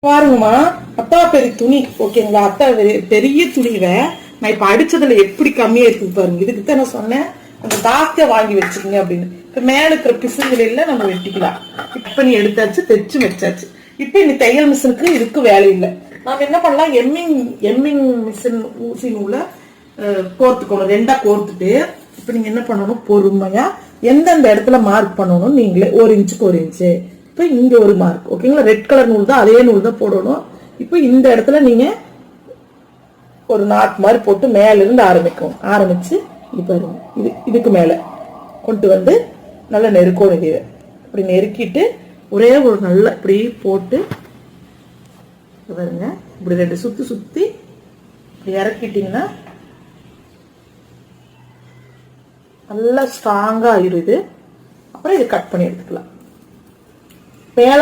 பாருங்கம்மா, அத்தா பெரிய துணி ஓகேங்களா? அத்தா பெரிய துணிவை நான் இப்ப அடிச்சதுல எப்படி கம்மியா இருக்கு பாருங்க. இதுக்கு தான் நான் சொன்னேன் கொஞ்சம் ஜாஸ்தியா வாங்கி வச்சுக்கோங்க அப்படின்னு. இப்ப மேல இருக்கிற பிசுகளில நம்ம வெட்டிக்கலாம். இப்ப நீ எடுத்தாச்சு, தைச்சு வச்சாச்சு. இப்ப நீ தையல் மிஷினுக்கு இதுக்கு வேலை இல்லை. நாம என்ன பண்ணலாம், எம்மிங் மிஷின் ஊசி நூலை கோர்த்துக்கணும். ரெண்டா கோர்த்துட்டு இப்ப நீங்க என்ன பண்ணணும், பொறுமையா எந்தெந்த இடத்துல மார்க் பண்ணணும் நீங்களே 1 இன்ச்சுக்கு 1 இன்ச்சு. இப்போ இங்க ஒரு மார்க் ஓகேங்களா? ரெட் கலர் நூல் தான், அதே நூல் தான் போடணும். இப்போ இந்த இடத்துல நீங்க ஒரு நாட் மாதிரி போட்டு மேல இருந்து ஆரம்பிச்சு இப்ப இதுக்கு மேல கொண்டு வந்து நல்லா நெருக்கணும். இது இப்படி நெருக்கிட்டு ஒரே ஒரு நல்ல இப்படி போட்டு பாருங்க, இப்படி 2 சுத்தி இப்படி இறக்கிட்டீங்கன்னா நல்லா ஸ்ட்ராங்கா ஆயிரும் இது. அப்புறம் இது கட் பண்ணி எடுத்துக்கலாம். மேல